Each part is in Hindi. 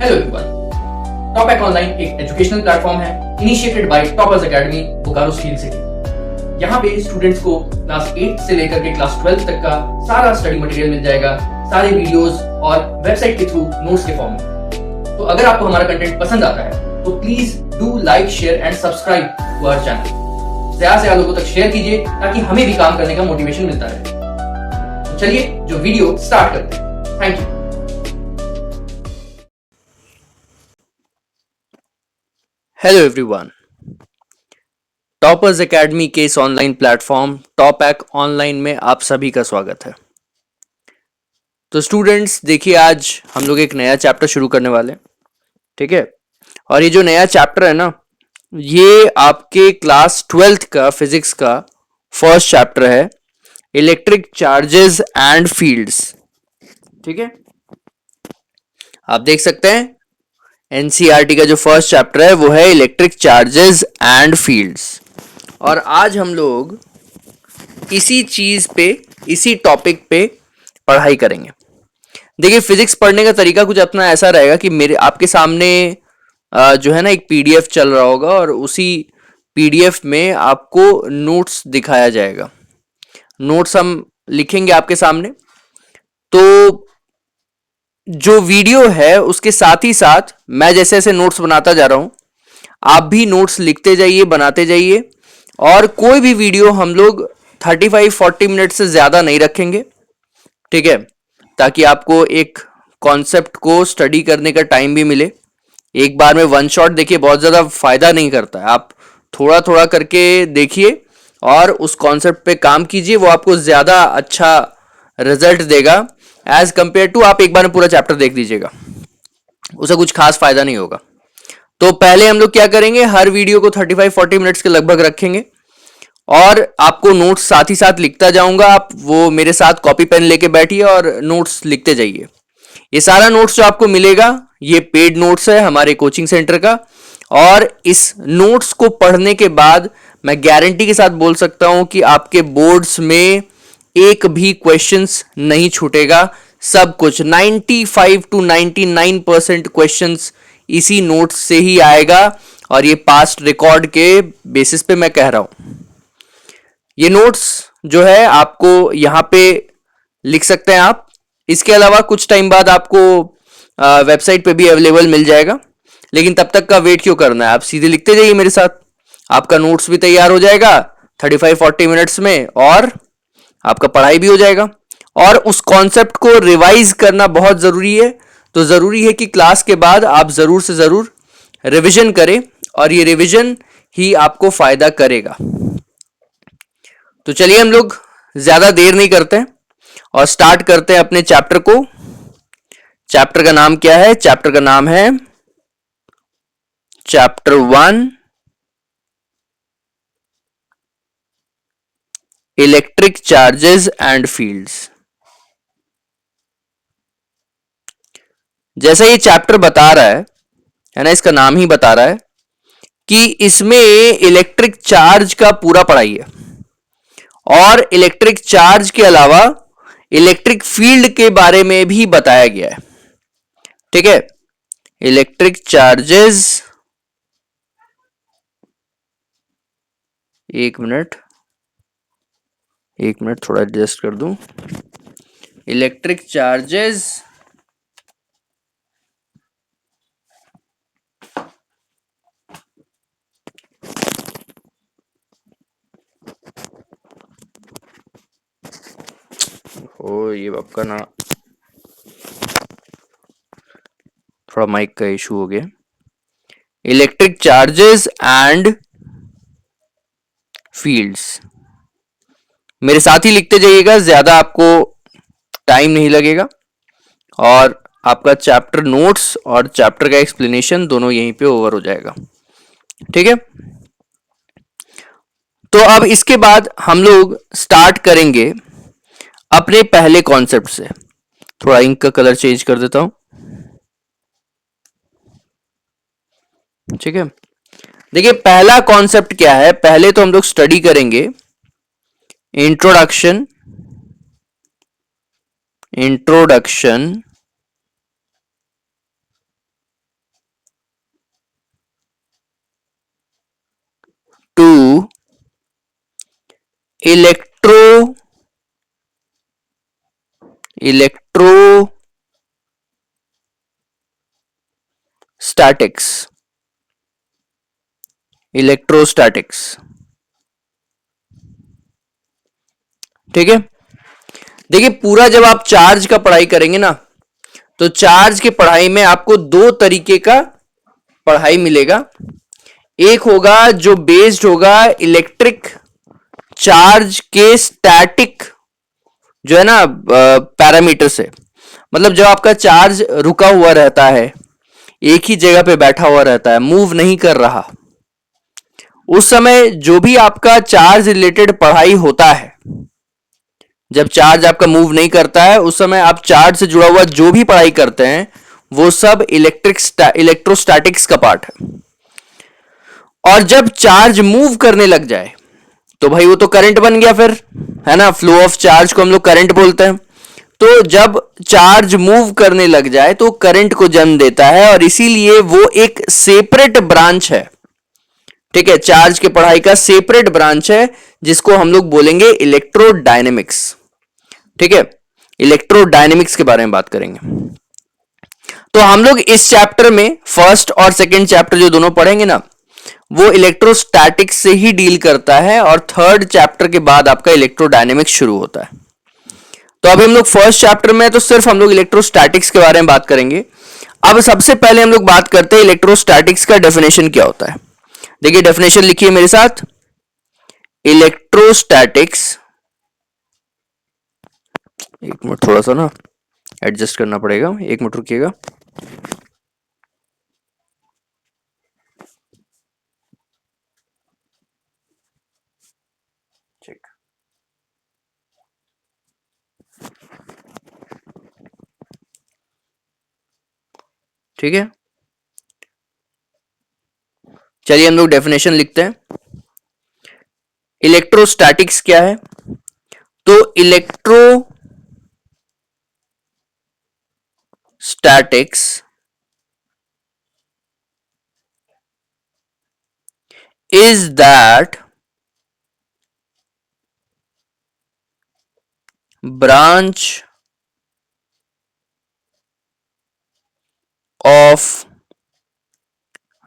हेलो एवरीवन, टॉप ऑनलाइन एक एजुकेशनल प्लेटफॉर्म है initiated by toppers academy Bokaro steel city. यहाँ पे स्टूडेंट्स को क्लास 8 से लेकर के क्लास 12 तक का सारा स्टडी मटेरियल मिल जाएगा, सारे वीडियोस और वेबसाइट के थ्रू नोट्स के फॉर्म में। तो अगर आपको हमारा कंटेंट पसंद आता है तो please do like, share and subscribe to our channel. ज्यादा से ज्यादा लोगों तक शेयर कीजिए ताकि हमें भी काम करने का मोटिवेशन मिलता रहे। तो चलिए जो वीडियो स्टार्ट करते हैं। Thank you. Hello everyone, toppers academy के इस ऑनलाइन प्लेटफॉर्म टॉपैक ऑनलाइन में आप सभी का स्वागत है। तो स्टूडेंट्स देखिए, आज हम लोग एक नया चैप्टर शुरू करने वाले हैं, ठीक है। और ये जो नया चैप्टर है ना, ये आपके क्लास 12th का फिजिक्स का फर्स्ट चैप्टर है, इलेक्ट्रिक चार्जेस एंड फील्ड्स, ठीक है। आप देख सकते हैं एनसीईआरटी का जो फर्स्ट चैप्टर है वो है इलेक्ट्रिक चार्जेस एंड फील्ड्स। और आज हम लोग इसी चीज पे, इसी टॉपिक पे पढ़ाई करेंगे। देखिए, फिजिक्स पढ़ने का तरीका कुछ अपना ऐसा रहेगा कि मेरे आपके सामने जो है ना एक पीडीएफ चल रहा होगा और उसी पीडीएफ में आपको नोट्स दिखाया जाएगा। नोट्स हम लिखेंगे आपके सामने, तो जो वीडियो है उसके साथ ही साथ मैं जैसे जैसे नोट्स बनाता जा रहा हूं, आप भी नोट्स लिखते जाइए, बनाते जाइए। और कोई भी वीडियो हम लोग 35-40 मिनट से ज्यादा नहीं रखेंगे, ठीक है, ताकि आपको एक कॉन्सेप्ट को स्टडी करने का टाइम भी मिले। एक बार में वन शॉट देखिए बहुत ज्यादा फायदा नहीं करता है, आप थोड़ा थोड़ा करके देखिए और उस कॉन्सेप्ट पे काम कीजिए, वो आपको ज्यादा अच्छा रिजल्ट देगा एज कंपेयर टू आप एक बार में पूरा चैप्टर देख लीजिएगा, उसे कुछ खास फायदा नहीं होगा। तो पहले हम लोग क्या करेंगे, हर वीडियो को 35-40 मिनट्स के लगभग रखेंगे और आपको नोट्स साथ ही साथ लिखता जाऊंगा। आप वो मेरे साथ कॉपी पेन लेके बैठिए और नोट्स लिखते जाइए। ये सारा नोट्स जो आपको मिलेगा ये पेड नोट्स है हमारे कोचिंग सेंटर का, और इस नोट्स को पढ़ने के बाद मैं गारंटी के साथ बोल सकता हूं कि आपके बोर्ड्स में एक भी क्वेश्चंस नहीं छूटेगा। सब कुछ 95 to 99% क्वेश्चंस इसी नोट्स से ही आएगा, और ये पास्ट रिकॉर्ड के बेसिस पे मैं कह रहा हूं। ये नोट्स जो है आपको यहां पे लिख सकते हैं आप। इसके अलावा कुछ टाइम बाद आपको वेबसाइट पे भी अवेलेबल मिल जाएगा, लेकिन तब तक का वेट क्यों करना है, आप सीधे लिखते जाइए मेरे साथ। आपका नोट्स भी तैयार हो जाएगा 35-40 मिनट्स में, और आपका पढ़ाई भी हो जाएगा। और उस कॉन्सेप्ट को रिवाइज करना बहुत जरूरी है, तो जरूरी है कि क्लास के बाद आप जरूर से जरूर रिवीजन करें, और ये रिवीजन ही आपको फायदा करेगा। तो चलिए हम लोग ज्यादा देर नहीं करते हैं और स्टार्ट करते हैं अपने चैप्टर को। चैप्टर का नाम क्या है? चैप्टर का नाम है chapter 1, electric charges and fields. जैसा ये चैप्टर बता रहा है ना, इसका नाम ही बता रहा है कि इसमें इलेक्ट्रिक चार्ज का पूरा पढ़ाई है, और इलेक्ट्रिक चार्ज के अलावा इलेक्ट्रिक फील्ड के बारे में भी बताया गया है, ठीक है। इलेक्ट्रिक चार्जेस, एक मिनट थोड़ा एडजस्ट कर दूं। इलेक्ट्रिक चार्जेस ये आपका ना थोड़ा माइक का इशू हो गया। इलेक्ट्रिक चार्जेस एंड फील्ड्स मेरे साथ ही लिखते जाइएगा, ज्यादा आपको टाइम नहीं लगेगा, और आपका चैप्टर नोट्स और चैप्टर का एक्सप्लेनेशन दोनों यहीं पे ओवर हो जाएगा, ठीक है। तो अब इसके बाद हम लोग स्टार्ट करेंगे अपने पहले कॉन्सेप्ट से। थोड़ा इंक का कलर चेंज कर देता हूं, ठीक है। देखिए, पहला कॉन्सेप्ट क्या है, पहले तो हम लोग स्टडी करेंगे इंट्रोडक्शन इलेक्ट्रोस्टैटिक्स, इलेक्ट्रोस्टैटिक्स। ठीक है, देखिए पूरा जब आप चार्ज का पढ़ाई करेंगे ना, तो चार्ज की पढ़ाई में आपको दो तरीके का पढ़ाई मिलेगा। एक होगा जो बेस्ड होगा इलेक्ट्रिक चार्ज के स्टैटिक जो है ना पैरामीटर से, मतलब जब आपका चार्ज रुका हुआ रहता है, एक ही जगह पे बैठा हुआ रहता है, मूव नहीं कर रहा, उस समय जो भी आपका चार्ज रिलेटेड पढ़ाई होता है, जब चार्ज आपका मूव नहीं करता है उस समय आप चार्ज से जुड़ा हुआ जो भी पढ़ाई करते हैं वो सब इलेक्ट्रोस्टैटिक्स का पार्ट है। और जब चार्ज मूव करने लग जाए तो भाई वो तो करंट बन गया फिर, है ना, फ्लो ऑफ चार्ज को हम लोग करंट बोलते हैं। तो जब चार्ज मूव करने लग जाए तो करंट को जन्म देता है, और इसीलिए वो एक सेपरेट ब्रांच है। ठीक है, चार्ज के पढ़ाई का सेपरेट ब्रांच है जिसको हम लोग बोलेंगे इलेक्ट्रोडायनेमिक्स। ठीक है, इलेक्ट्रोडायनेमिक्स के बारे में बात करेंगे। तो हम लोग इस चैप्टर में फर्स्ट और सेकंड चैप्टर जो दोनों पढ़ेंगे ना, वो इलेक्ट्रोस्टैटिक्स से ही डील करता है, और थर्ड चैप्टर के बाद आपका इलेक्ट्रोडायनेमिक्स शुरू होता है। तो अभी हम लोग फर्स्ट चैप्टर में तो सिर्फ हम लोग इलेक्ट्रोस्टैटिक्स के बारे में बात करेंगे। अब सबसे पहले हम लोग बात करते हैं इलेक्ट्रोस्टैटिक्स का डेफिनेशन क्या होता है। देखिए डेफिनेशन लिखिए मेरे साथ, इलेक्ट्रोस्टैटिक्स, एक मिनट थोड़ा सा ना एडजस्ट करना पड़ेगा, एक मिनट रुकिएगा। ठीक है, चलिए हम लोग डेफिनेशन लिखते हैं। इलेक्ट्रोस्टैटिक्स क्या है? तो electrostatics is that branch of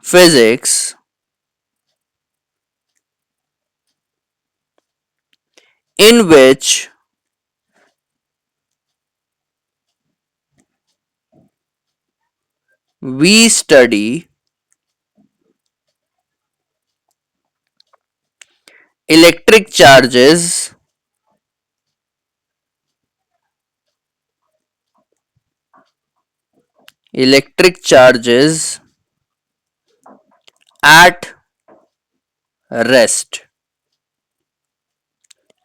physics in which we study electric charges at rest,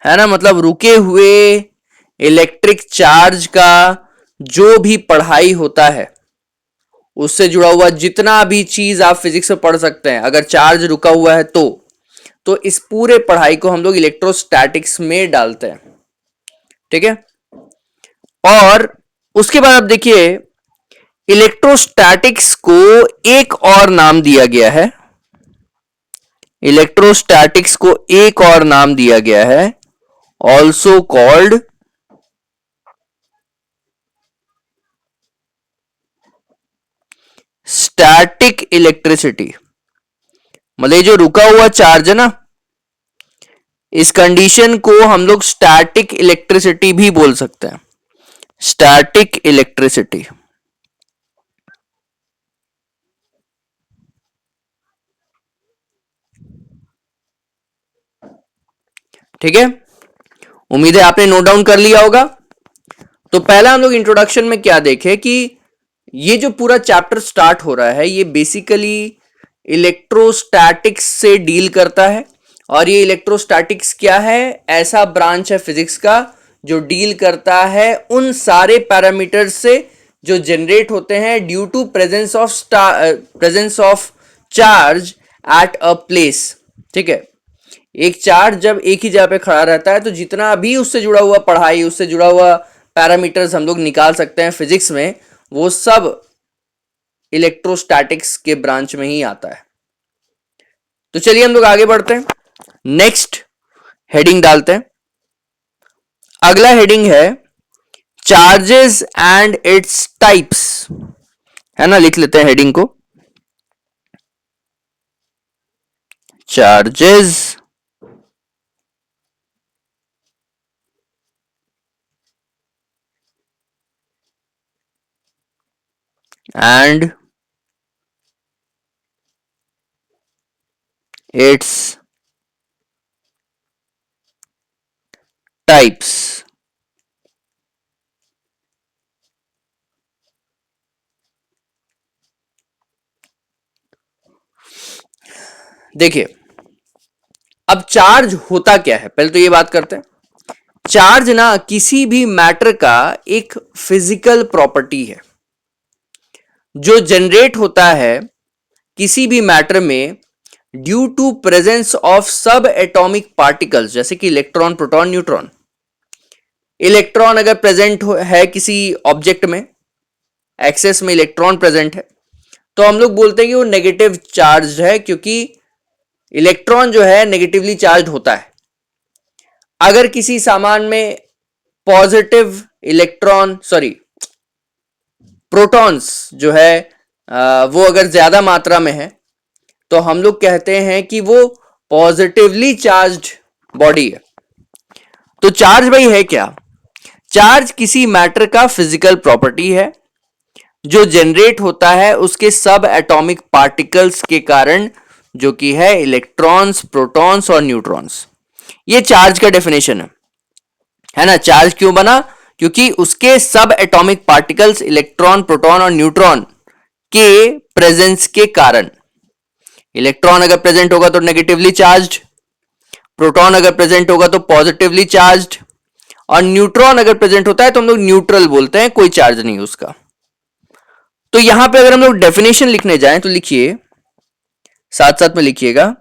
है ना, मतलब रुके हुए इलेक्ट्रिक चार्ज का जो भी पढ़ाई होता है, उससे जुड़ा हुआ जितना भी चीज आप फिजिक्स में पढ़ सकते हैं, अगर चार्ज रुका हुआ है तो इस पूरे पढ़ाई को हम लोग इलेक्ट्रोस्टैटिक्स में डालते हैं। ठीक है, और उसके बाद आप देखिए इलेक्ट्रोस्टैटिक्स को एक और नाम दिया गया है, इलेक्ट्रोस्टैटिक्स को एक और नाम दिया गया है, ऑल्सो कॉल्ड स्टैटिक इलेक्ट्रिसिटी। मतलब जो रुका हुआ चार्ज है ना, इस कंडीशन को हम लोग स्टैटिक इलेक्ट्रिसिटी भी बोल सकते हैं, स्टैटिक इलेक्ट्रिसिटी। ठीक है, उम्मीद है आपने नोट डाउन कर लिया होगा। तो पहला हम लोग इंट्रोडक्शन में क्या देखे कि ये जो पूरा चैप्टर स्टार्ट हो रहा है ये बेसिकली इलेक्ट्रोस्टैटिक्स से डील करता है। और ये इलेक्ट्रोस्टैटिक्स क्या है? ऐसा ब्रांच है फिजिक्स का जो डील करता है उन सारे पैरामीटर्स से जो जनरेट होते हैं due to presence of charge at a place. ठीक है, एक चार्ज जब एक ही जगह पे खड़ा रहता है तो जितना भी उससे जुड़ा हुआ पढ़ाई, उससे जुड़ा हुआ पैरामीटर्स हम लोग निकाल सकते हैं फिजिक्स में, वो सब इलेक्ट्रोस्टैटिक्स के ब्रांच में ही आता है। तो चलिए हम लोग आगे बढ़ते हैं। नेक्स्ट हेडिंग डालते हैं। अगला हेडिंग है चार्जेस एंड इट्स टाइप्स, है ना, लिख लेते हैं हेडिंग को, चार्जेस एंड इट्स टाइप्स। देखिए, अब चार्ज होता क्या है, पहले तो ये बात करते हैं। चार्ज ना किसी भी मैटर का एक फिजिकल प्रॉपर्टी है जो जनरेट होता है किसी भी मैटर में ड्यू टू प्रेजेंस ऑफ सब एटॉमिक पार्टिकल्स, जैसे कि इलेक्ट्रॉन, प्रोटॉन, न्यूट्रॉन। इलेक्ट्रॉन अगर प्रेजेंट है किसी ऑब्जेक्ट में, एक्सेस में इलेक्ट्रॉन प्रेजेंट है, तो हम लोग बोलते हैं कि वो नेगेटिव चार्ज है, क्योंकि इलेक्ट्रॉन जो है नेगेटिवली चार्ज होता है। अगर किसी सामान में पॉजिटिव इलेक्ट्रॉन, सॉरी, प्रोटॉन्स जो है वो अगर ज्यादा मात्रा में है, तो हम लोग कहते हैं कि वो पॉजिटिवली चार्ज्ड बॉडी है। तो चार्ज भाई है क्या? चार्ज किसी मैटर का फिजिकल प्रॉपर्टी है जो जनरेट होता है उसके सब एटॉमिक पार्टिकल्स के कारण, जो कि है इलेक्ट्रॉन्स, प्रोटॉन्स और न्यूट्रॉन्स। ये चार्ज का डेफिनेशन है ना। चार्ज क्यों बना? क्योंकि उसके सब एटॉमिक पार्टिकल्स इलेक्ट्रॉन, प्रोटॉन और न्यूट्रॉन के प्रेजेंस के कारण। इलेक्ट्रॉन अगर प्रेजेंट होगा तो नेगेटिवली चार्ज्ड, प्रोटॉन अगर प्रेजेंट होगा तो पॉजिटिवली चार्ज्ड, और न्यूट्रॉन अगर प्रेजेंट होता है तो हम लोग न्यूट्रल बोलते हैं, कोई चार्ज नहीं उसका। तो यहां पे अगर हम लोग डेफिनेशन लिखने जाएं तो लिखिए, साथ साथ में लिखिएगा,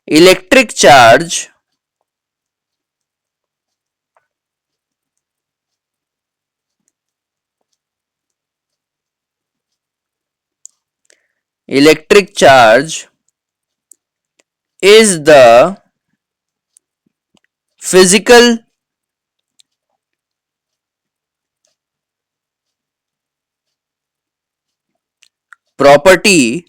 electric charge electric charge is the physical property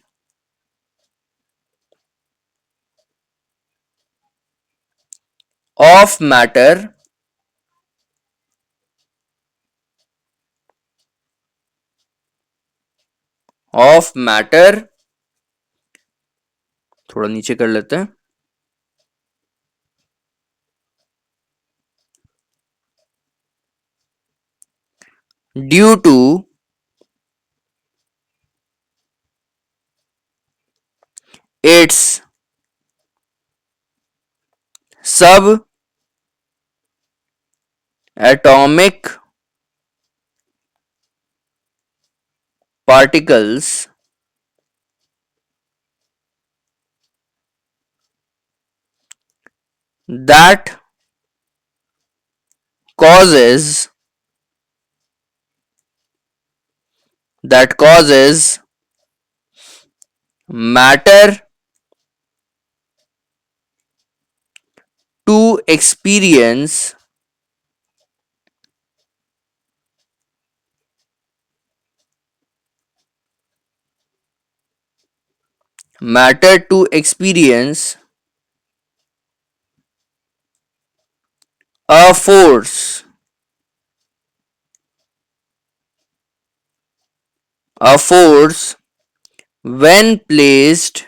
of matter of matter, थोड़ा नीचे कर लेते हैं, ड्यू टू its सब atomic particles that causes matter to experience matter to experience a force, a force when placed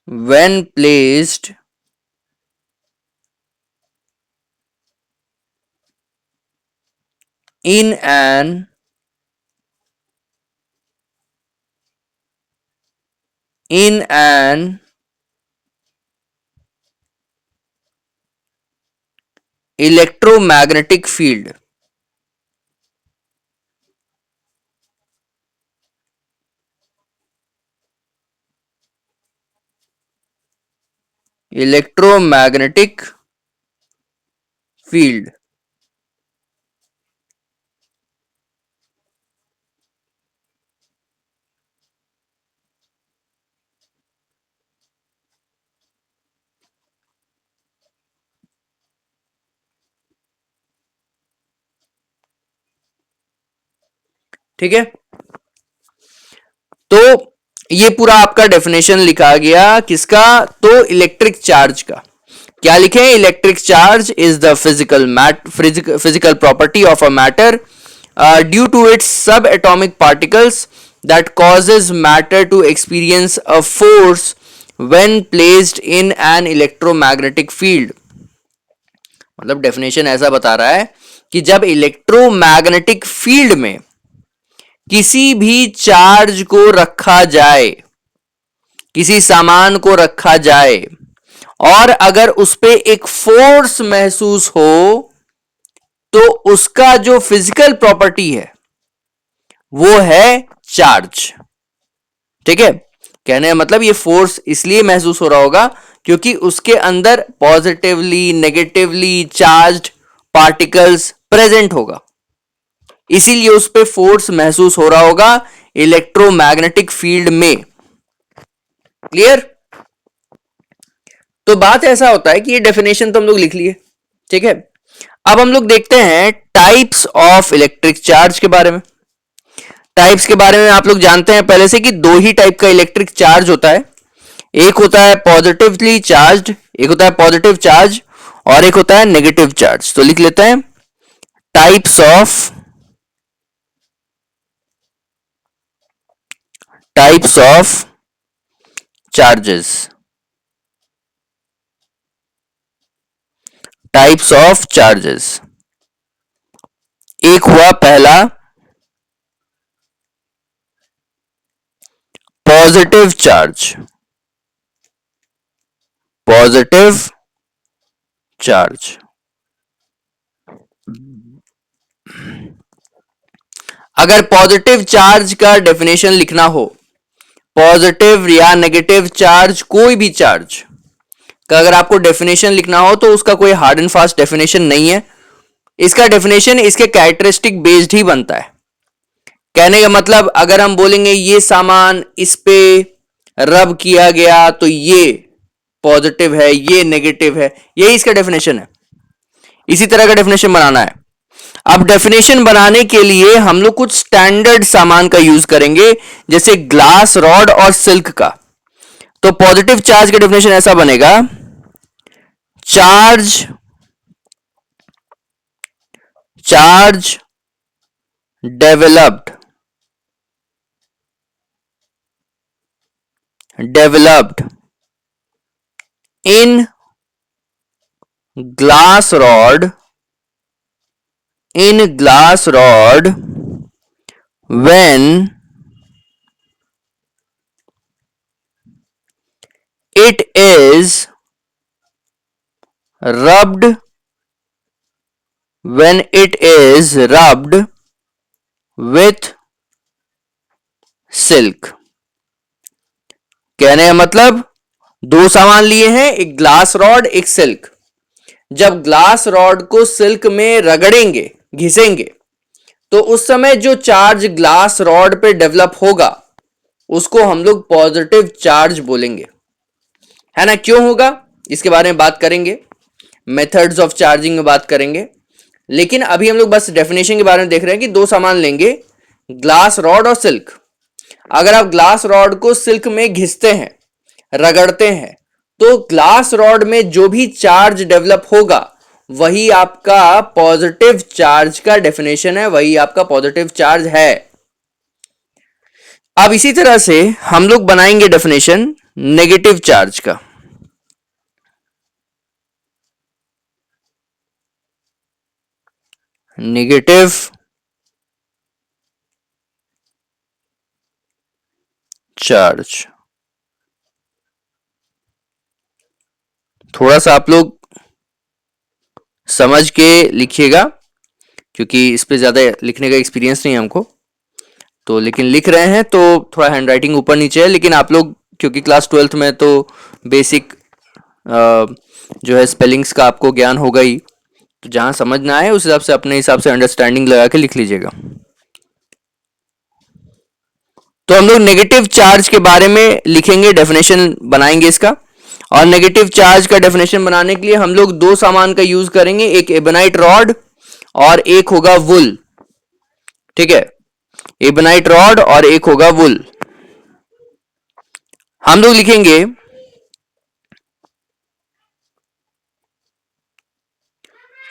when placed in an electromagnetic field, electromagnetic field। ठीक है, तो ये पूरा आपका डेफिनेशन लिखा गया किसका, तो इलेक्ट्रिक चार्ज का। क्या लिखे, electric charge is the physical property of a matter due to its subatomic particles that causes matter to experience a force when placed in an electromagnetic field. मतलब डेफिनेशन ऐसा बता रहा है कि जब इलेक्ट्रोमैग्नेटिक फील्ड में किसी भी चार्ज को रखा जाए, किसी सामान को रखा जाए, और अगर उस पे एक फोर्स महसूस हो तो उसका जो फिजिकल प्रॉपर्टी है वो है चार्ज। ठीक है, कहने का मतलब ये फोर्स इसलिए महसूस हो रहा होगा क्योंकि उसके अंदर positively negatively charged particles present होगा, इसीलिए उस पे फोर्स महसूस हो रहा होगा इलेक्ट्रोमैग्नेटिक फील्ड में। क्लियर। तो बात ऐसा होता है कि ये डेफिनेशन तो हम लोग लिख लिए, ठीक है। अब हम लोग देखते हैं टाइप्स ऑफ इलेक्ट्रिक चार्ज के बारे में। टाइप्स के बारे में आप लोग जानते हैं पहले से कि दो ही टाइप का इलेक्ट्रिक चार्ज होता है, एक होता है पॉजिटिवली चार्ज्ड, एक होता है पॉजिटिव चार्ज, और एक होता है नेगेटिव चार्ज। तो लिख लेते हैं types of charges. Types of charges, एक हुआ पहला पॉजिटिव चार्ज। पॉजिटिव चार्ज, अगर पॉजिटिव चार्ज का डेफिनेशन लिखना हो, पॉजिटिव या नेगेटिव चार्ज, कोई भी चार्ज का अगर आपको डेफिनेशन लिखना हो तो उसका कोई हार्ड एंड फास्ट डेफिनेशन नहीं है। इसका डेफिनेशन इसके कैरेक्टरिस्टिक बेस्ड ही बनता है। कहने का मतलब अगर हम बोलेंगे ये सामान इस पे रब किया गया तो ये पॉजिटिव है, ये नेगेटिव है, यही इसका डेफिनेशन है। इसी तरह का डेफिनेशन बनाना है। अब डेफिनेशन बनाने के लिए हम लोग कुछ स्टैंडर्ड सामान का यूज करेंगे, जैसे ग्लास रॉड और सिल्क का। तो पॉजिटिव चार्ज का डेफिनेशन ऐसा बनेगा, charge developed in glass rod when it is rubbed with silk। कहने का मतलब दो सामान लिए हैं, एक ग्लास रॉड एक सिल्क। जब ग्लास रॉड को सिल्क में रगड़ेंगे, घिसेंगे, तो उस समय जो चार्ज ग्लास रॉड पे डेवलप होगा उसको हम लोग पॉजिटिव चार्ज बोलेंगे, है ना। क्यों होगा इसके बारे में बात करेंगे, मेथड्स ऑफ चार्जिंग में बात करेंगे, लेकिन अभी हम लोग बस डेफिनेशन के बारे में देख रहे हैं कि दो सामान लेंगे, ग्लास रॉड और सिल्क। अगर आप ग्लास रॉड को सिल्क में घिसते हैं, रगड़ते हैं, तो ग्लास रॉड में जो भी चार्ज डेवलप होगा वही आपका पॉजिटिव चार्ज का डेफिनेशन है, वही आपका पॉजिटिव चार्ज है। अब इसी तरह से हम लोग बनाएंगे डेफिनेशन नेगेटिव चार्ज का। नेगेटिव चार्ज, थोड़ा सा आप लोग समझ के लिखिएगा क्योंकि इस पे ज्यादा लिखने का एक्सपीरियंस नहीं है हमको, तो लेकिन लिख रहे हैं तो थोड़ा हैंडराइटिंग ऊपर नीचे है, लेकिन आप लोग क्योंकि क्लास 12th में तो बेसिक जो है स्पेलिंग्स का आपको ज्ञान होगा ही, तो जहां समझ ना आए उस हिसाब से अपने हिसाब से अंडरस्टैंडिंग लगा के लिख लीजिएगा। तो हम लोग नेगेटिव चार्ज के बारे में लिखेंगे, डेफिनेशन बनाएंगे इसका। और नेगेटिव चार्ज का डेफिनेशन बनाने के लिए हम लोग दो सामान का यूज करेंगे, एक एबेनाइट रॉड और एक होगा वुल। ठीक है, इबनाइट रॉड और एक होगा वुल। हम लोग लिखेंगे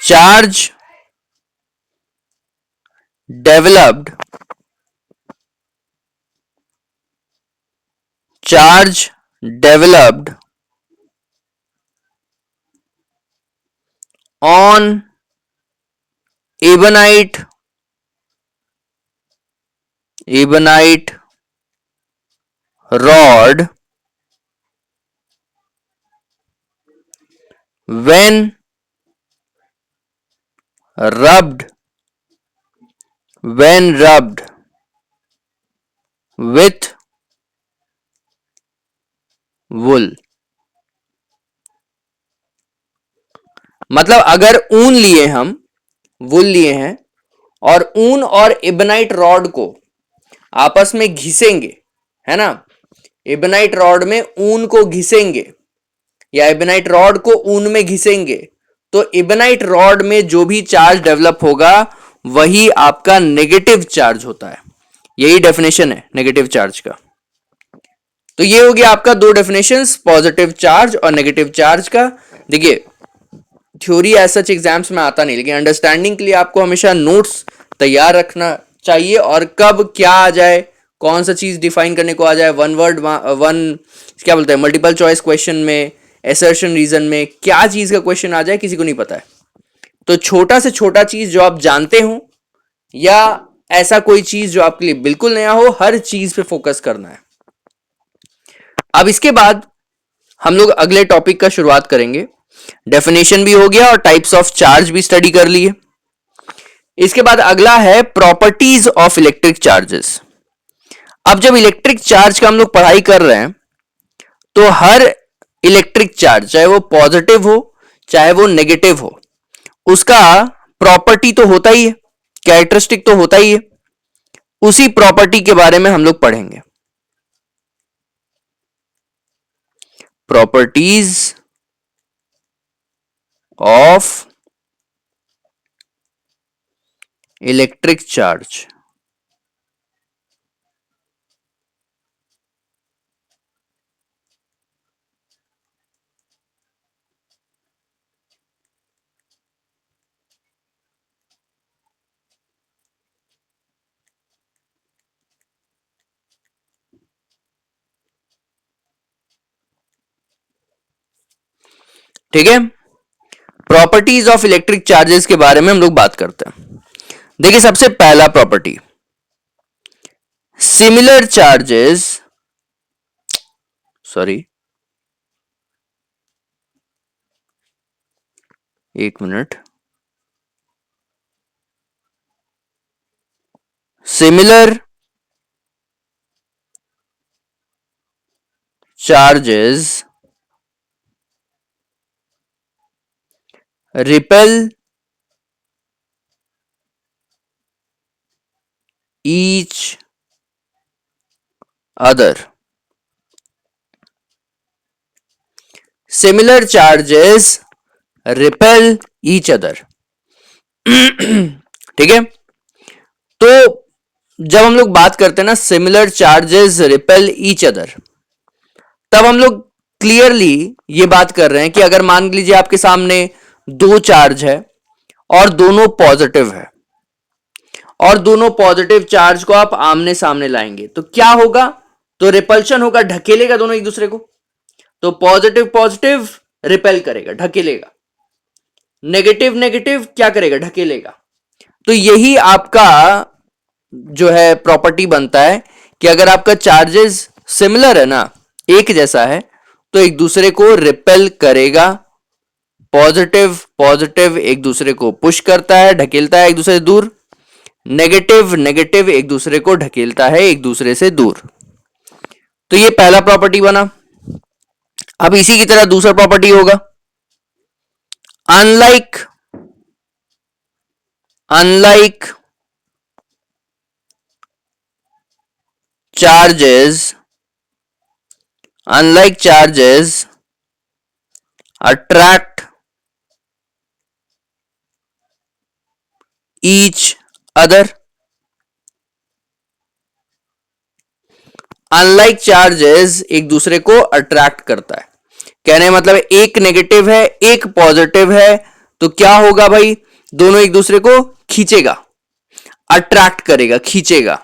charge developed, charge developed on ebonite rod when rubbed with wool। मतलब अगर ऊन लिए हम, वुल लिए हैं और ऊन और इबनाइट रॉड को आपस में घिसेंगे, है ना, इबनाइट रॉड में ऊन को घिसेंगे या इबनाइट रॉड को ऊन में घिसेंगे, तो इबनाइट रॉड में जो भी चार्ज डेवलप होगा वही आपका नेगेटिव चार्ज होता है। यही डेफिनेशन है नेगेटिव चार्ज का। तो ये हो गया आपका दो डेफिनेशंस, पॉजिटिव चार्ज और नेगेटिव चार्ज का। देखिए थ्योरी एज सच एग्जाम्स में आता नहीं, लेकिन अंडरस्टैंडिंग के लिए आपको हमेशा नोट्स तैयार रखना चाहिए और कब क्या आ जाए, कौन सा चीज डिफाइन करने को आ जाए, वन वर्ड वन क्या बोलते हैं मल्टीपल चॉइस क्वेश्चन में, एसर्शन रीजन में क्या चीज का क्वेश्चन आ जाए किसी को नहीं पता है। तो छोटा से छोटा चीज जो आप जानते हो या ऐसा कोई चीज जो आपके लिए बिल्कुल नया हो, हर चीज पे फोकस करना है। अब इसके बाद हम लोग अगले टॉपिक का शुरुआत करेंगे। डेफिनेशन भी हो गया और टाइप्स ऑफ चार्ज भी स्टडी कर लिए। इसके बाद अगला है प्रॉपर्टीज ऑफ इलेक्ट्रिक चार्जेस। अब जब इलेक्ट्रिक चार्ज का हम लोग पढ़ाई कर रहे हैं तो हर इलेक्ट्रिक चार्ज चाहे वो पॉजिटिव हो चाहे वो नेगेटिव हो, उसका प्रॉपर्टी तो होता ही है, कैरेक्टरिस्टिक तो होता ही है। उसी प्रॉपर्टी के बारे में हम लोग पढ़ेंगे। Properties of electric charge. ठीक है, प्रॉपर्टीज ऑफ इलेक्ट्रिक चार्जेस के बारे में हम लोग बात करते हैं। देखिए सबसे पहला प्रॉपर्टी, सिमिलर चार्जेस, सॉरी एक minute, similar charges repel each other। similar charges repel each other। ठीक है, तो जब हम लोग बात करते हैं ना similar charges repel each other, तब हम लोग क्लियरली ये बात कर रहे हैं कि अगर मान लीजिए आपके सामने दो चार्ज है और दोनों पॉजिटिव है और दोनों पॉजिटिव चार्ज को आप आमने सामने लाएंगे तो क्या होगा, तो रिपल्शन होगा, ढकेलेगा दोनों एक दूसरे को। तो पॉजिटिव पॉजिटिव रिपेल करेगा, ढकेलेगा, नेगेटिव नेगेटिव क्या करेगा, ढकेलेगा। तो यही आपका जो है प्रॉपर्टी बनता है कि अगर आपका चार्जेस सिमिलर है ना, एक जैसा है, तो एक दूसरे को रिपेल करेगा। पॉजिटिव पॉजिटिव एक दूसरे को पुश करता है, ढकेलता है एक दूसरे से दूर, नेगेटिव नेगेटिव एक दूसरे को ढकेलता है एक दूसरे से दूर। तो ये पहला प्रॉपर्टी बना। अब इसी की तरह दूसरा प्रॉपर्टी होगा, unlike unlike charges attract each other। Unlike charges एक दूसरे को अट्रैक्ट करता है। कहने का मतलब एक नेगेटिव है एक पॉजिटिव है, तो क्या होगा भाई, दोनों एक दूसरे को खींचेगा, अट्रैक्ट करेगा, खींचेगा।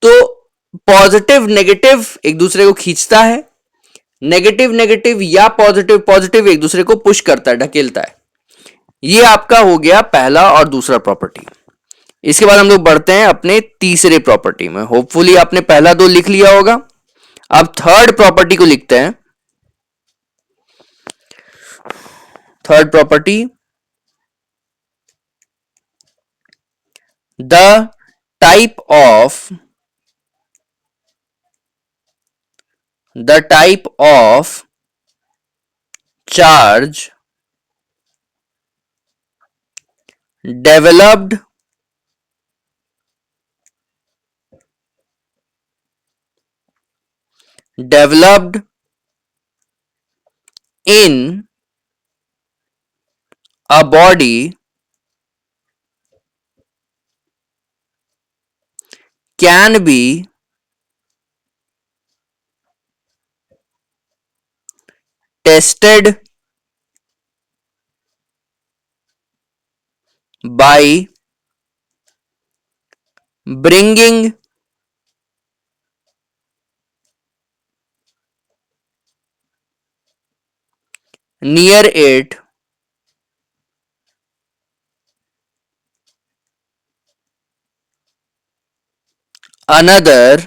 तो पॉजिटिव नेगेटिव एक दूसरे को खींचता है, नेगेटिव नेगेटिव या पॉजिटिव पॉजिटिव एक दूसरे को पुश करता है, ढकेलता है। ये आपका हो गया पहला और दूसरा प्रॉपर्टी। इसके बाद हम लोग बढ़ते हैं अपने तीसरे प्रॉपर्टी में। होपफुली आपने पहला दो लिख लिया होगा। अब थर्ड प्रॉपर्टी को लिखते हैं। Third property, the type of charge developed in a body can be tested by bringing near it another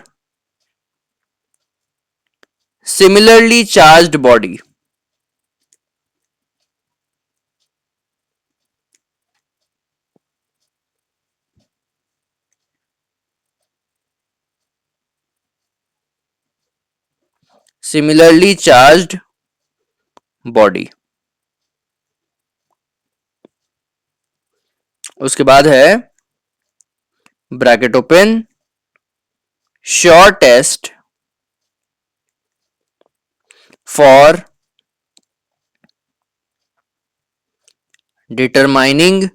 similarly charged body. Similarly charged body. उसके बाद है bracket open, shortest for determining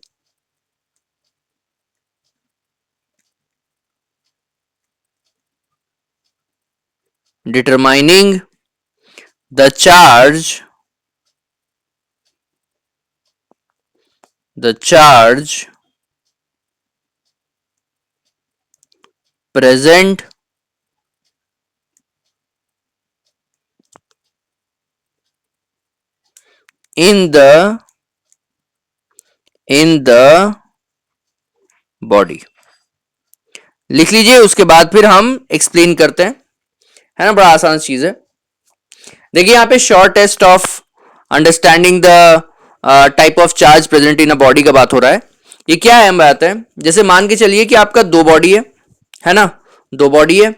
the charge present in the body. लिख लीजिए, उसके बाद फिर हम एक्सप्लेन करते हैं, है ना, बड़ा आसान चीज है। देखिए यहाँ पे short test of understanding the type of charge present in a body का बात हो रहा है। ये क्या है हम बात है, जैसे मान के चलिए कि आपका दो बॉडी है ना, दो बॉडी है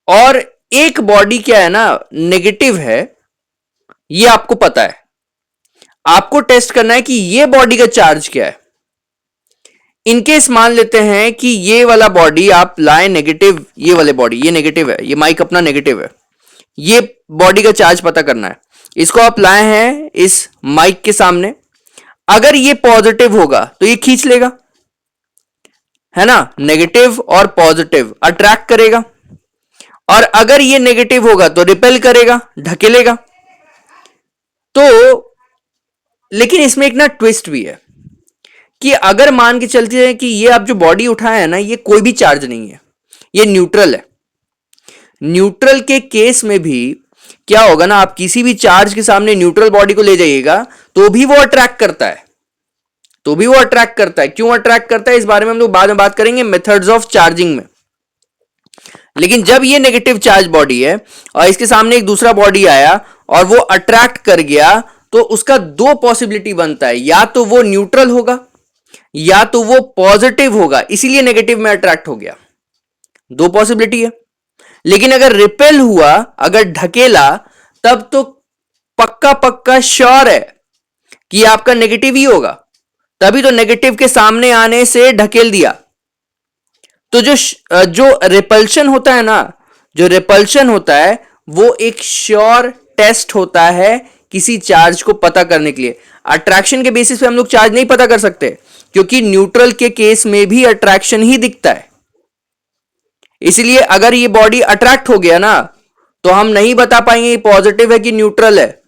और एक बॉडी क्या है ना, नेगेटिव है, ये आपको पता है। आपको टेस्ट करना है कि ये बॉडी का चार्ज क्या है। इनकेस मान लेते हैं कि ये वाला बॉडी आप लाए नेगेटिव, ये वाले बॉडी ये नेगेटिव है, ये माइक अपना नेगेटिव है, ये बॉडी का चार्ज पता करना है। इसको आप लाए हैं इस माइक के सामने, अगर ये पॉजिटिव होगा तो ये खींच लेगा, है ना, नेगेटिव और पॉजिटिव अट्रैक्ट करेगा, और अगर ये नेगेटिव होगा तो रिपेल करेगा, ढकेलेगा। तो लेकिन इसमें एक ना ट्विस्ट भी है कि अगर मान के चलते हैं कि ये आप जो बॉडी उठाए हैं ना, ये कोई भी चार्ज नहीं है, ये न्यूट्रल है। न्यूट्रल के केस में भी क्या होगा ना, आप किसी भी चार्ज के सामने न्यूट्रल बॉडी को ले जाइएगा तो भी वो अट्रैक्ट करता है, क्यों अट्रैक्ट करता है इस बारे में हम लोग बाद में बात करेंगे मेथड्स ऑफ चार्जिंग में। लेकिन जब ये नेगेटिव चार्ज बॉडी है और इसके सामने एक दूसरा बॉडी आया और वो अट्रैक्ट कर गया, तो उसका दो पॉसिबिलिटी बनता है, या तो वो न्यूट्रल होगा या तो वो पॉजिटिव होगा, इसीलिए नेगेटिव में अट्रैक्ट हो गया, दो पॉसिबिलिटी है। लेकिन अगर रिपेल हुआ, अगर ढकेला, तब तो पक्का पक्का श्योर है कि आपका नेगेटिव ही होगा, तभी तो नेगेटिव के सामने आने से ढकेल दिया। तो जो रिपल्शन होता है ना, जो रिपल्शन होता है वो एक श्योर टेस्ट होता है किसी चार्ज को पता करने के लिए। अट्रैक्शन के बेसिस पे हम लोग चार्ज नहीं पता कर सकते, क्योंकि न्यूट्रल के केस में भी अट्रैक्शन ही दिखता है। इसलिए अगर ये बॉडी अट्रैक्ट हो गया ना तो हम नहीं बता पाएंगे ये पॉजिटिव है कि न्यूट्रल है,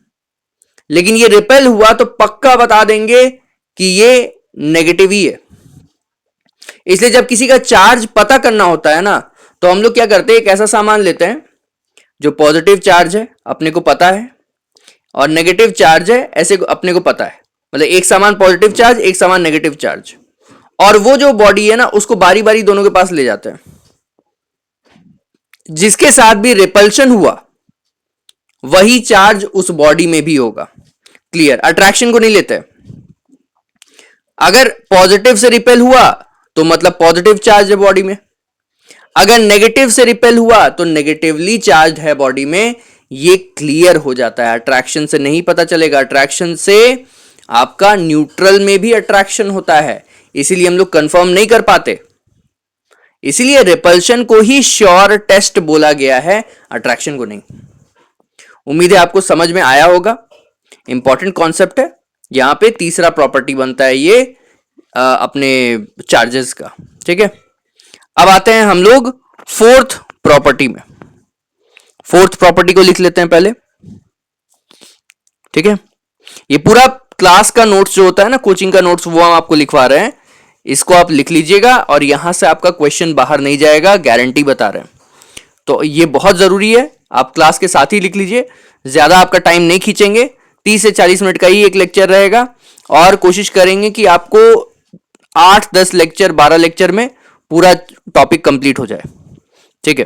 लेकिन ये रिपेल हुआ तो पक्का बता देंगे कि ये नेगेटिव ही है। इसलिए जब किसी का चार्ज पता करना होता है ना तो हम लोग क्या करते हैं, एक ऐसा सामान लेते हैं जो पॉजिटिव चार्ज है अपने को पता है और नेगेटिव चार्ज है ऐसे अपने को पता है, मतलब एक सामान पॉजिटिव चार्ज एक सामान नेगेटिव चार्ज, और वो जो बॉडी है ना उसको बारी बारी दोनों के पास ले जाते हैं। जिसके साथ भी रिपल्शन हुआ वही चार्ज उस बॉडी में भी होगा। क्लियर? अट्रैक्शन को नहीं लेते। अगर पॉजिटिव से रिपेल हुआ तो मतलब पॉजिटिव चार्ज है बॉडी में, अगर नेगेटिव से रिपेल हुआ तो नेगेटिवली चार्ज है बॉडी में। ये क्लियर हो जाता है, अट्रैक्शन से नहीं पता चलेगा। अट्रैक्शन से आपका न्यूट्रल में भी अट्रैक्शन होता है, इसीलिए हम लोग कंफर्म नहीं कर पाते। इसीलिए रिपल्शन को ही श्योर टेस्ट बोला गया है, अट्रैक्शन को नहीं। उम्मीद है आपको समझ में आया होगा। इंपॉर्टेंट कॉन्सेप्ट है। यहां पे तीसरा प्रॉपर्टी बनता है ये अपने चार्जेस का। ठीक है, अब आते हैं हम लोग फोर्थ प्रॉपर्टी में। फोर्थ प्रॉपर्टी को लिख लेते हैं पहले। ठीक है, ये पूरा क्लास का नोट्स जो होता है ना, कोचिंग का नोट्स, वो हम आपको लिखवा रहे हैं। इसको आप लिख लीजिएगा और यहां से आपका क्वेश्चन बाहर नहीं जाएगा, गारंटी बता रहे हैं। तो ये बहुत जरूरी है, आप क्लास के साथ ही लिख लीजिए। ज्यादा आपका टाइम नहीं खींचेंगे, 30 से 40 मिनट का ही एक लेक्चर रहेगा और कोशिश करेंगे कि आपको 8-10 लेक्चर 12 लेक्चर में पूरा टॉपिक कंप्लीट हो जाए। ठीक है,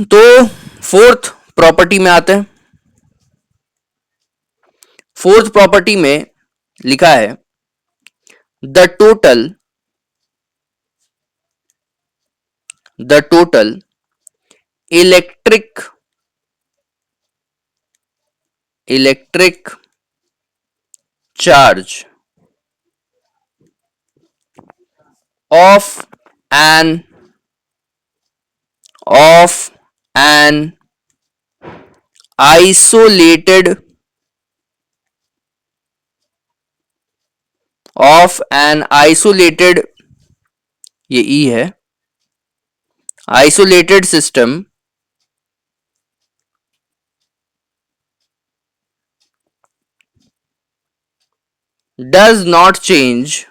तो फोर्थ प्रॉपर्टी में आते हैं। फोर्थ प्रॉपर्टी में लिखा है the total electric charge of an isolated ये ई है, isolated system does not change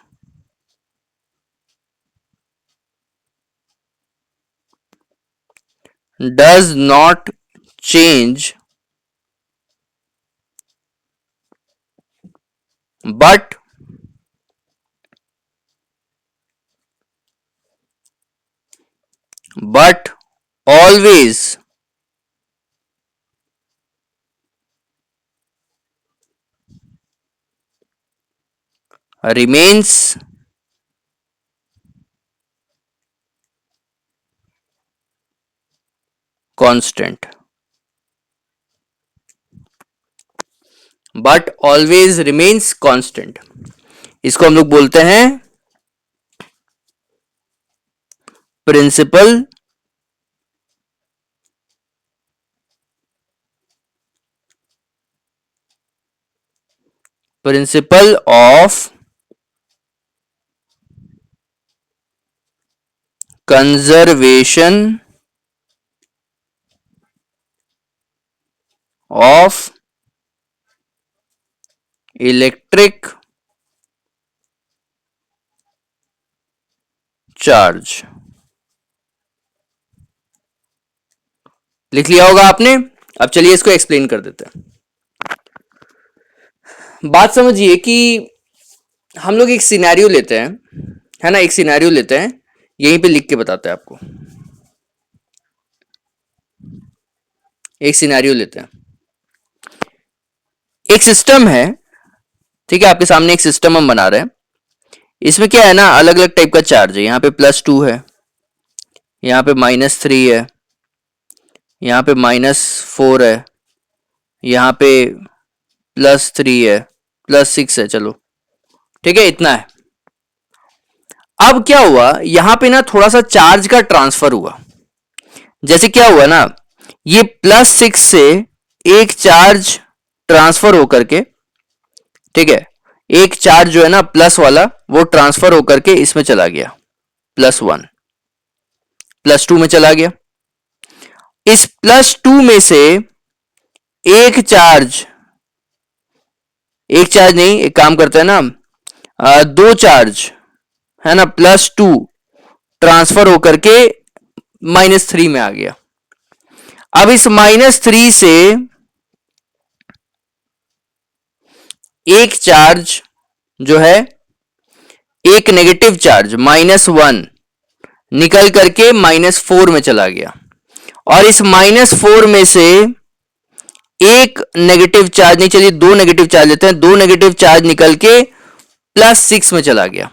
but always remains constant। But always remains constant, इसको हम लोग बोलते हैं principle of conservation of electric charge. लिख लिया होगा आपने। अब चलिए इसको एक्सप्लेन कर देते हैं। बात समझिए कि हम लोग एक सिनेरियो लेते हैं, है ना, एक सिनेरियो लेते हैं, यहीं पे लिख के बताते हैं आपको। एक सिनेरियो लेते हैं, एक सिस्टम है, ठीक है, आपके सामने एक सिस्टम हम बना रहे हैं। इसमें क्या है ना, अलग अलग टाइप का चार्ज है। यहाँ पे +2 है, यहाँ पे -3 है, यहाँ पे -4 है, यहाँ पे +3 है, +6 है। चलो ठीक है, इतना है। अब क्या हुआ, यहां पे ना थोड़ा सा चार्ज का ट्रांसफर हुआ। जैसे क्या हुआ ना, ये +6 से एक चार्ज ट्रांसफर होकर के, ठीक है, एक चार्ज जो है ना प्लस वाला वो ट्रांसफर होकर के इसमें चला गया +1। +2 में चला गया। इस +2 में से एक चार्ज नहीं, एक काम करते हैं ना, दो चार्ज है ना, +2 ट्रांसफर होकर के -3 में आ गया। अब इस -3 से एक चार्ज जो है, एक नेगेटिव चार्ज -1 निकल करके -4 में चला गया, और इस -4 में से एक नेगेटिव चार्ज नहीं, चलिए दो नेगेटिव चार्ज लेते हैं, दो नेगेटिव चार्ज निकल के +6 में चला गया।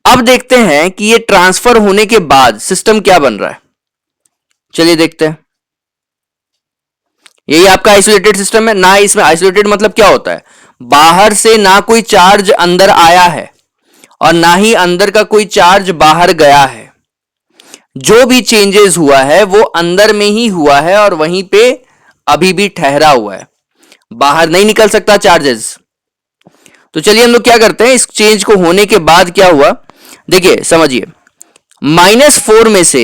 अब देखते हैं कि ये ट्रांसफर होने के बाद सिस्टम क्या बन रहा है। चलिए देखते हैं। यही आपका आइसोलेटेड सिस्टम है ना। इसमें आइसोलेटेड मतलब क्या होता है, बाहर से ना कोई चार्ज अंदर आया है और ना ही अंदर का कोई चार्ज बाहर गया है। जो भी चेंजेस हुआ है वो अंदर में ही हुआ है और वहीं पे अभी भी ठहरा हुआ है, बाहर नहीं निकल सकता चार्जेस। तो चलिए हम लोग क्या करते हैं, इस चेंज को होने के बाद क्या हुआ देखिए, समझिए। -4 में से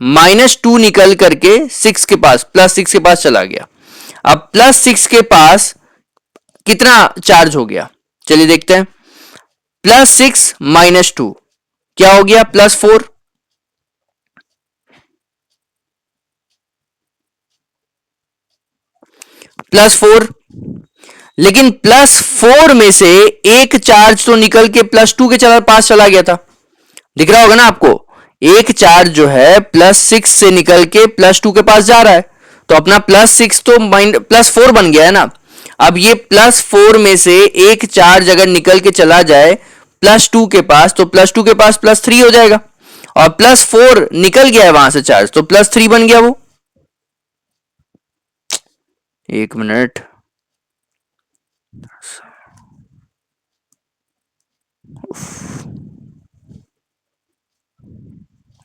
-2 निकल करके 6 के पास, +6 के पास चला गया। अब +6 के पास कितना चार्ज हो गया, चलिए देखते हैं। +6 -2 क्या हो गया, +4। +4, लेकिन +4 में से एक चार्ज तो निकल के +2 के पास चला गया था। दिख रहा होगा ना आपको, एक चार्ज जो है +6 से निकल के +2 के पास जा रहा है, तो अपना +6 तो +4 बन गया है ना। अब ये +4 में से एक चार्ज अगर निकल के चला जाए +2 के पास, तो +2 के पास +3 हो जाएगा, और +4 निकल गया है वहां से चार्ज, तो +3 बन गया वो। एक मिनट,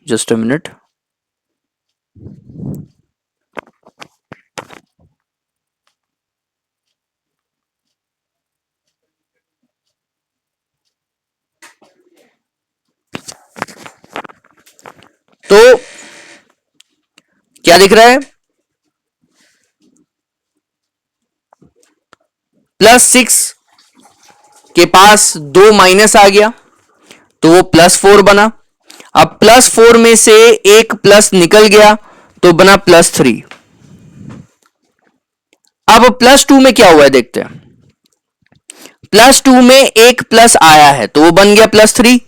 जस्ट अ मिनट। तो क्या दिख रहा है, +6 के पास 2 माइनस आ गया, तो वो +4 बना। अब +4 में से एक प्लस निकल गया, तो बना +3। अब +2 में क्या हुआ है देखते हैं। +2 में एक प्लस आया है, तो वो बन गया +3,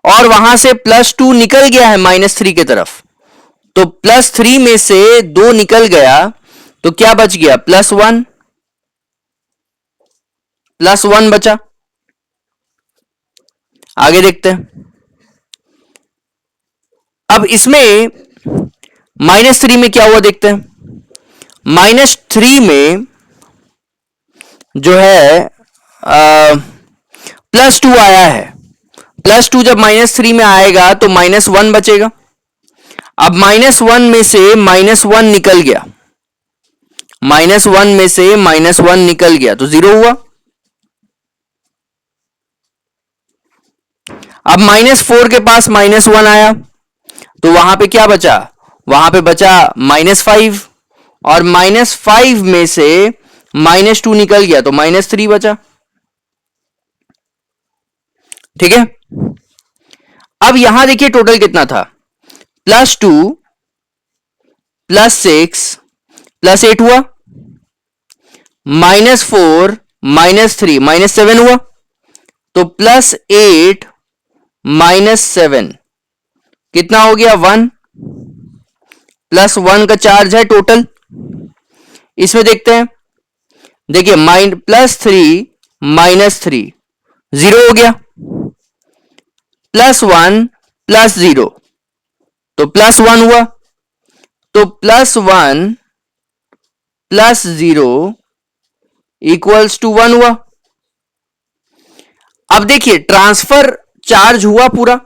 और वहां से +2 निकल गया है -3 की तरफ, तो +3 में से 2 निकल गया, तो क्या बच गया, +1 बचा। आगे देखते हैं। अब इसमें -3 में क्या हुआ देखते हैं। -3 में जो है +2 आया है, +2 जब -3 में आएगा तो -1 बचेगा। अब -1 में से -1 निकल गया, -1 में से -1 निकल गया, तो 0 हुआ। अब -4 के पास -1 आया, तो वहां पे क्या बचा, वहां पे बचा -5, और -5 में से -2 निकल गया, तो -3 बचा। ठीक है। अब यहां देखिए टोटल कितना था, +2 +6 +8 हुआ, -4 -3 -7 हुआ, तो +8 -7 कितना हो गया, 1। +1 का चार्ज है टोटल। इसमें देखते हैं, देखिए +3 -3 0 हो गया, +1 +0 तो +1 हुआ, तो +1 +0 इक्वल्स टू 1 हुआ। अब देखिए ट्रांसफर चार्ज हुआ पूरा,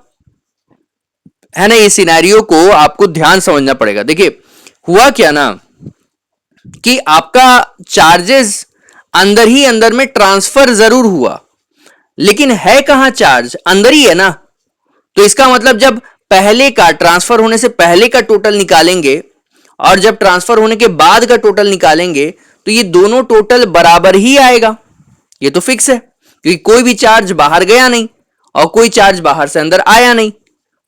है ना। ये सिनेरियो को आपको ध्यान समझना पड़ेगा। देखिए हुआ क्या ना, कि आपका चार्जेस अंदर ही अंदर में ट्रांसफर जरूर हुआ, लेकिन है कहां चार्ज, अंदर ही है ना। तो इसका मतलब जब पहले का, ट्रांसफर होने से पहले का टोटल निकालेंगे और जब ट्रांसफर होने के बाद का टोटल निकालेंगे तो ये दोनों टोटल बराबर ही आएगा। ये तो फिक्स है क्योंकि कोई भी चार्ज बाहर गया नहीं और कोई चार्ज बाहर से अंदर आया नहीं।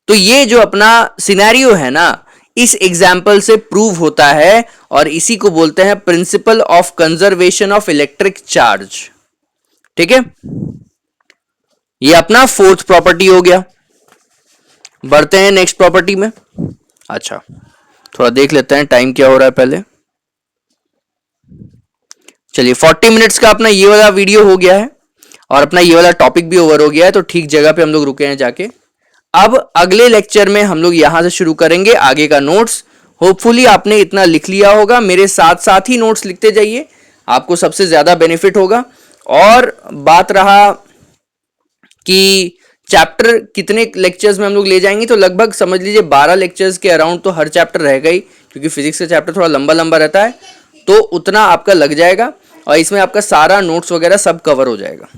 तो ये जो अपना सिनेरियो है ना, इस एग्जाम्पल से प्रूव होता है और इसी को बोलते हैं principle of conservation of electric charge. ठीक है, ये अपना फोर्थ प्रॉपर्टी हो गया। बढ़ते हैं नेक्स्ट प्रॉपर्टी में। अच्छा, थोड़ा देख लेते हैं टाइम क्या हो रहा है पहले। चलिए 40 मिनट्स का अपना ये वाला वीडियो हो गया है और अपना ये वाला टॉपिक भी ओवर हो गया है, तो ठीक जगह पे हम लोग रुके हैं जाके। अब अगले लेक्चर में हम लोग यहां से शुरू करेंगे आगे का नोट्स। होपफुली आपने इतना लिख लिया होगा, मेरे साथ साथ ही नोट्स लिखते जाइए, आपको सबसे ज्यादा बेनिफिट होगा। और बात रहा कि चैप्टर कितने लेक्चर्स में हम लोग ले जाएंगे, तो लगभग समझ लीजिए 12 लेक्चर्स के अराउंड तो हर चैप्टर रहेगा ही, क्योंकि फिजिक्स का चैप्टर थोड़ा लंबा लंबा रहता है, तो उतना आपका लग जाएगा और इसमें आपका सारा नोट्स वगैरह सब कवर हो जाएगा।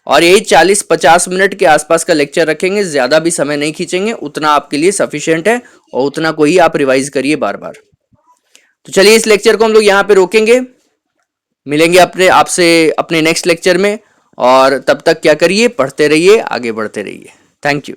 और यही 40-50 मिनट के आसपास का लेक्चर रखेंगे, ज़्यादा भी समय नहीं खींचेंगे, उतना आपके लिए सफिशिएंट है और उतना को ही आप रिवाइज करिए बार बार। तो चलिए इस लेक्चर को हम लोग यहाँ पे रोकेंगे, मिलेंगे आपसे अपने नेक्स्ट लेक्चर में। और तब तक क्या करिए, पढ़ते रहिए, आगे बढ़ते रहिए। Thank you.